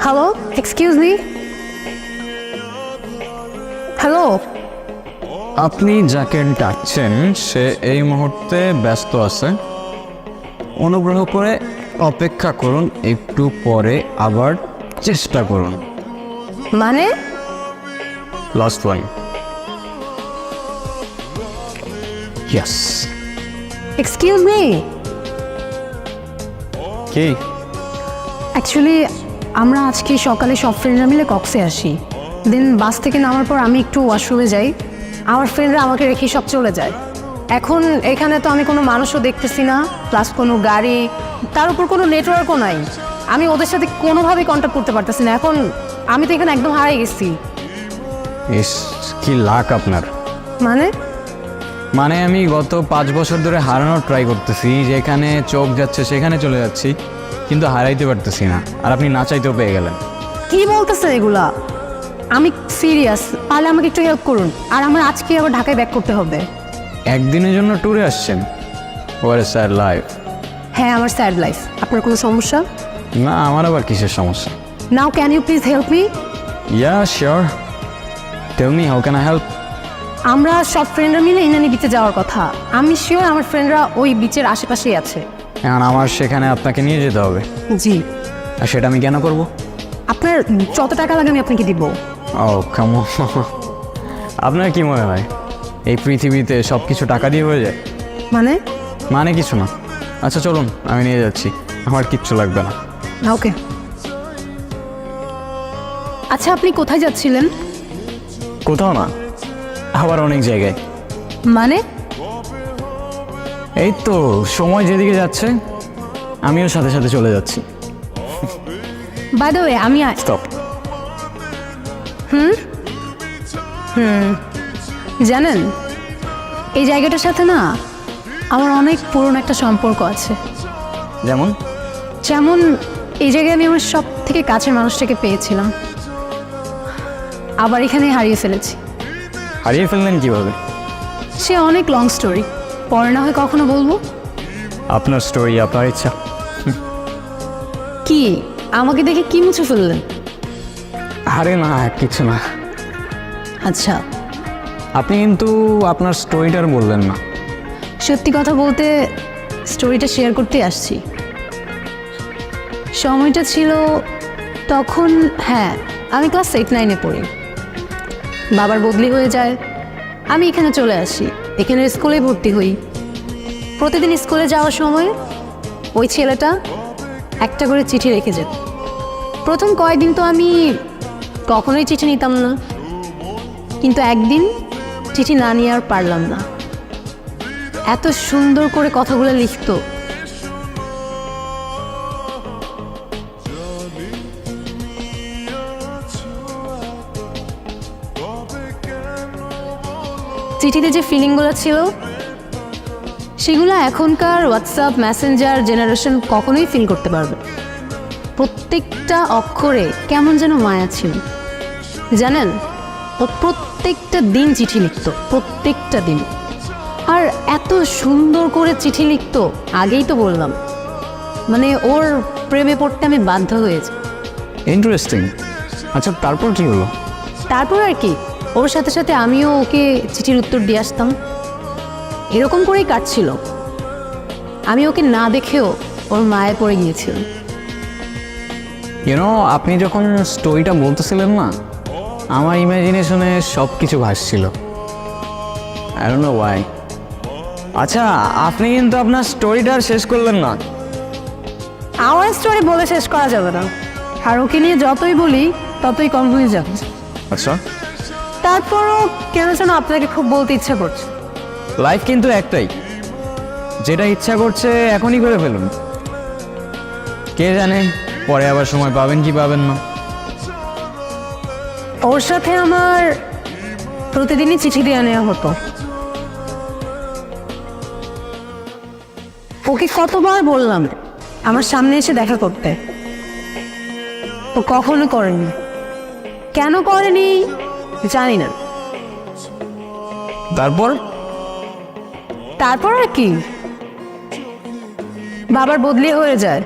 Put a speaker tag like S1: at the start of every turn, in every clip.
S1: Hello, excuse me. Hello.
S2: আপনি যাকে ডাকছেন সে এই মুহূর্তে ব্যস্ত আছে, অনুগ্রহ করে অপেক্ষা করুন, একটু পরে আবার চেষ্টা করুন।
S1: মানে?
S2: Last one. Yes.
S1: Excuse me.
S2: কি?
S1: অ্যাকচুয়ালি আমরা আজকে সকালে সব ফ্রেন্ডরা মিলে কক্সে আসি। দেন বাস থেকে নামার পর আমি একটু ওয়াশরুমে যাই, আমার ফ্রেন্ডরা আমাকে রেখে সব চলে যায়। এখন এখানে তো আমি কোনো মানুষও দেখতেছি না, প্লাস কোনো গাড়ি, তার উপর কোনো নেটওয়ার্কও নাই। আমি ওদের সাথে কোনোভাবেই কন্ট্যাক্ট করতে পারতেছি না। এখন আমি তো এখানে একদম হারিয়ে গেছি।
S2: ইস, কি লাক আপনার।
S1: মানে?
S2: মানে আমি গত 5 বছর ধরে হারানোর ট্রাই করতেছি, যেখানে চোখ যাচ্ছে সেখানে চলে যাচ্ছি, কিন্তু হারাইতে পারতেছি না। আর আপনি না চাইতেও পেয়ে গেলেন।
S1: কি বলতেছে এগুলা? আমি সিরিয়াস, তাহলে আমাকে একটু হেল্প করুন। আর আমার আজকে আবার ঢাকায় ব্যাক করতে হবে।
S2: একদিনের জন্য ট্যুরে আসছেন? We're a sad life.
S1: হ্যাঁ, আমার স্যাড লাইফ। আপনার কোনো সমস্যা?
S2: না, আমার আবার কিসের সমস্যা?
S1: Now can you please help me?
S2: Yeah sure, tell me how can I help.
S1: আমরা সব ফ্রেন্ডরা মিলে ইনানি বিচে যাওয়ার কথা। আমি শিওর আমার ফ্রেন্ডরা ওই বিচের আশেপাশেই আছে।
S2: এখন আমার সেখানে আপনাকে নিয়ে যেতে হবে।
S1: জি।
S2: আর সেটা আমি কেন করব?
S1: আপনার যত টাকা লাগে আমি আপনাকে দিব।
S2: ও কাম অন। আপনার কি মনে হয় এই পৃথিবীতে সব কিছু টাকা দিয়ে হয়ে যায়?
S1: মানে?
S2: মানে কিছু না। আচ্ছা চলুন, আমি নিয়ে যাচ্ছি, আমার কিচ্ছু লাগবে না।
S1: ওকে। আচ্ছা, আপনি কোথায় যাচ্ছিলেন?
S2: কোথাও না, আবার অনেক জায়গায়।
S1: মানে?
S2: এই তো সময় যেদিকে যাচ্ছে আমিও সাথে সাথে চলে যাচ্ছি।
S1: বাই দ্য ওয়ে, আমি
S2: স্টপ।
S1: জানেন এই জায়গাটার সাথে না আমার অনেক পুরনো একটা সম্পর্ক আছে।
S2: যেমন?
S1: যেমন এই জায়গায় আমি আমার সব থেকে কাছের মানুষটাকে পেয়েছিলাম, আবার এখানে হারিয়ে ফেলেছি।
S2: হারিয়ে ফেললেন কিভাবে?
S1: সে অনেক লং স্টোরি, পরে না হয় কখনো বলবো।
S2: আপনার স্টোরি, আপনার ইচ্ছা।
S1: কি আমাকে দেখে কি মুছে ফেললেন?
S2: আরে না, কিছু না।
S1: আচ্ছা,
S2: আপনি কিন্তু আপনার স্টোরিটার বললেন না।
S1: সত্যি কথা বলতে স্টোরিটা শেয়ার করতে আসছি। সময়টা ছিল তখন, হ্যাঁ, আমি ক্লাস 8-9-এ পড়ি। বাবার বদলি হয়ে যায়, আমি এখানে চলে আসি, এখানে স্কুলে ভর্তি হই। প্রতিদিন স্কুলে যাওয়ার সময় ওই ছেলেটা একটা করে চিঠি রেখে যেত। প্রথম কয়েকদিন তো আমি কখনোই চিঠি নিতাম না, কিন্তু একদিন চিঠি না নিয়ে আর পারলাম না। এত সুন্দর করে কথাগুলো লিখতো। চিঠিতে যে ফিলিংগুলো ছিল সেগুলো এখনকার হোয়াটসঅ্যাপ মেসেঞ্জার জেনারেশন কখনোই ফিল করতে পারবে। প্রত্যেকটা অক্ষরে কেমন যেন মায়া ছিল। জানেন, ও প্রত্যেকটা দিন চিঠি লিখতো, প্রত্যেকটা দিন। আর এত সুন্দর করে চিঠি লিখতো, আগেই তো বললাম, মানে ওর প্রেমে পড়তে আমি বাধ্য হয়েছি।
S2: ইন্টারেস্টিং। আচ্ছা তারপর কি হলো?
S1: তারপর আর কি, ওর সাথে সাথে আমিও ওকে চিঠির উত্তর দিয়ে আসতাম। এরকম করেই কাটছিল। আমি ওকে না দেখেও ওর মায়ে পড়ে গিয়েছিল।
S2: ইউনো, আপনি যখন স্টোরিটা বলতেছিলেন না, আমার ইমাজিনেশনে সব কিছু ভাসছিল। I don't know why. আচ্ছা, আপনি কিন্তু আপনার স্টোরিটা শেষ করলেন না।
S1: আমার স্টোরি বলে শেষ করা যাবে না, আর ওকে নিয়ে যতই বলি ততই কম হয়ে যাবে।
S2: আচ্ছা,
S1: তারপরও কেন যেন আপনাকে খুব বলতে ইচ্ছা করছে।
S2: লাইফ কিন্তু একটাই, যেটা ইচ্ছা করছে এখনই করে ফেলুন। কে জানে পরে আবার সময় পাবেন কি পাবেন না।
S1: ওর সাথে আমার প্রতিদিনই চিঠি দেওয়া নেওয়া হতো। ওকে কতবার বললাম আমার সামনে এসে দেখা করতে, ও কখনো করেনি। কেন করেনি জানি না।
S2: তারপর
S1: তারপর আর কি, বাবার বদলি হয়ে যায়,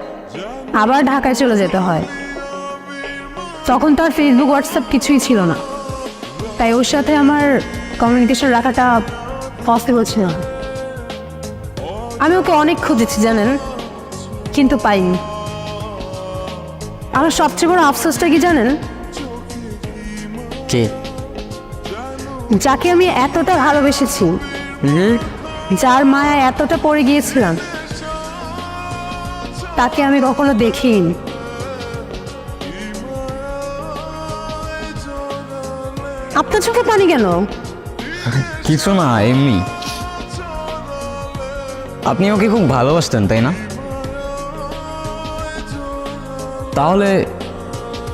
S1: আবার ঢাকায় চলে যেতে হয়। তখন তো আর ফেসবুক হোয়াটসঅ্যাপ কিছুই ছিল না, তাই ওর সাথে আমার কমিউনিকেশন রাখাটা পসিবল ছিল না। আমি ওকে অনেক খুঁজেছি জানেন, কিন্তু পাইনি। আমার সবচেয়ে বড় আফসোসটা কি জানেন?
S2: কে?
S1: যাকে আমি এতটা ভালোবেসেছি, যার মায়া এতটা পড়ে গিয়েছিলাম, তাকে আমি কখনো দেখিনি। আপনার চোখে পানি কেন?
S2: কিছু না, এমনি। আপনি ওকে খুব ভালোবাসতেন তাই না? তাহলে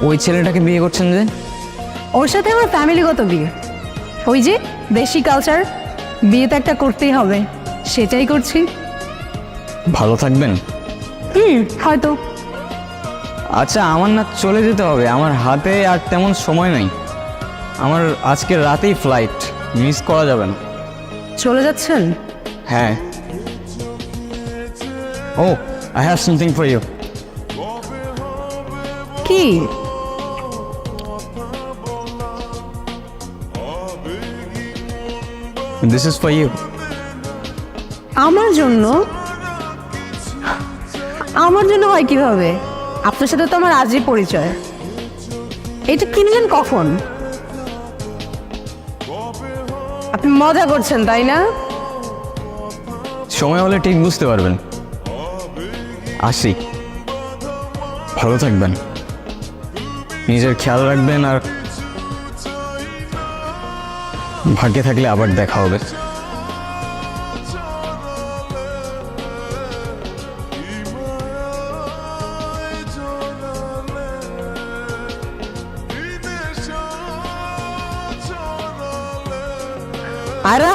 S2: ওই ছেলেটাকে বিয়ে করছেন যে?
S1: ওর সাথে আমার ফ্যামিলিগত বিয়ে, ওই যে দেশি কালচার, বিয়ে তো একটা করতেই হবে, সেটাই করছি।
S2: ভালো থাকবেন?
S1: হয়তো।
S2: আচ্ছা, আমার না চলে যেতে হবে, আমার হাতে আর তেমন সময় নাই। আমার আজকে রাতেই ফ্লাইট, মিস করা যাবে না।
S1: চলে যাচ্ছেন?
S2: হ্যাঁ। ও, I have something for you.
S1: কি?
S2: This is for you.
S1: আমার জন্য? আমার জন্য হয় কিভাবে? আপনার সাথে তো আমার আজই পরিচয়। এটা কিনলেন কখন? আপনি মজা করছেন তাই না?
S2: সময় হলে ঠিক বুঝতে পারবেন। আসি, ভালো থাকবেন, নিজের খেয়াল রাখবেন, আর ভাগ্যে থাকলে আবার দেখা হবে।
S3: আয়রা,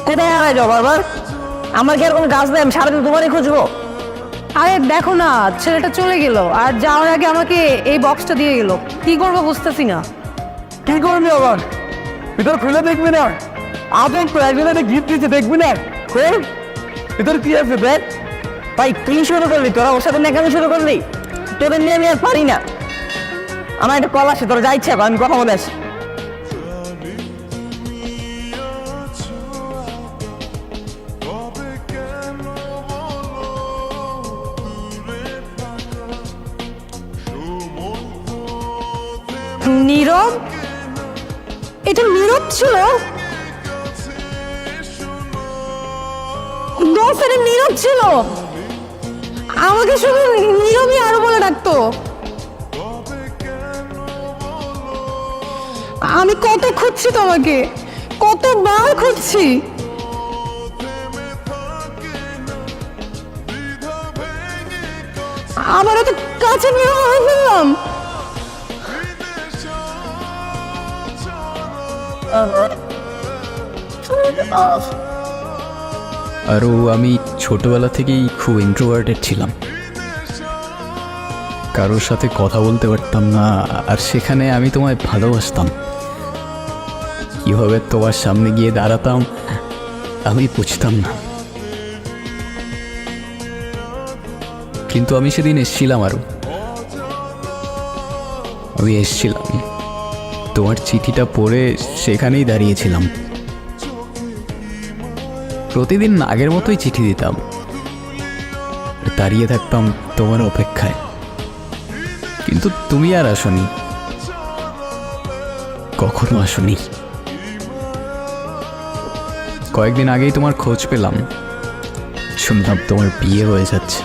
S3: কোথায় হারাই যাও বারবার? আমার কি আর কোনো কাজ নেই? আমি সারাদিন তোমারই খুঁজবো।
S1: আরে দেখো না, ছেলেটা চলে গেল, আর যাওয়ার আগে আমাকে এই বক্সটা দিয়ে গেল। কি করবো বুঝতেছি না।
S3: কি করবি আবার? ভিতর খুলে দেখবি না? আপন তো একজনের গিফট দিতে দেখবি না? খোল, ভিতর কি আছে দেখ। ভাই তুই শুরু করলি, তোরা ওর সাথে নেকামি শুরু করলি। তোদের নিয়ে আমি আর পারি না। আমার একটা কল আসে, তোরা যা ইচ্ছা কর, আমি কথা বলে আসি।
S1: নীরব? এটা নীরব ছিল? এটা নীরব ছিল? আমাকে শুধু নীরবই আরো বলে ডাকতো। আমি কত খুঁজছি তোমাকে, কতবার খুঁজছি। আবার এত কাছে নিয়ে ফেললাম।
S4: আরও আমি ছোটবেলা থেকেই খুব ইন্ট্রোভার্টেড ছিলাম, কারোর সাথে কথা বলতে পারতাম না, আর সেখানে আমি তোমায় ভালোবাসতাম। কীভাবে তোমার সামনে গিয়ে দাঁড়াতাম আমি বুঝতাম না, কিন্তু আমি সেদিন এসেছিলাম। আমি এসেছিলাম, তোমার চিঠিটা পড়ে সেখানেই দাঁড়িয়েছিলাম। প্রতিদিন আগের মতোই চিঠি দিতাম, দাঁড়িয়ে থাকতাম তোমার অপেক্ষায়, কিন্তু তুমি আর আসনি, কখনো আসনি। কয়েকদিন আগেই তোমার খোঁজ পেলাম, শুনলাম তোমার বিয়ে হয়ে যাচ্ছে।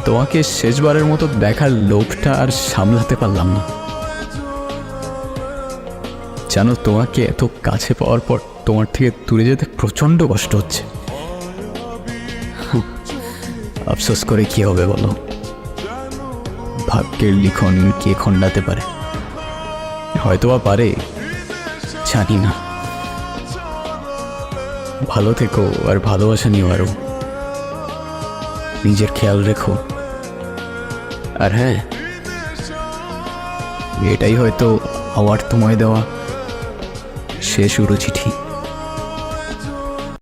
S4: তোমাকে শেষবারের মতো দেখার লোভটা আর সামলাতে পারলাম না। জানো, তোমাকে এত কাছে পাওয়ার পর তোমার থেকে দূরে যেতে প্রচণ্ড কষ্ট হচ্ছে। আফসোস করে কি হবে বলো? ভাগ্যের লিখন কে খণ্ডাতে পারে? হয়তোবা পারে, জানি না। ভালো থেকো, আর ভালোবাসা নিও আরো। নিজের খেয়াল রেখো। আর হ্যাঁ, এটাই হয়তো আমার তোমায় দেওয়া শেষ উড়ো চিঠি।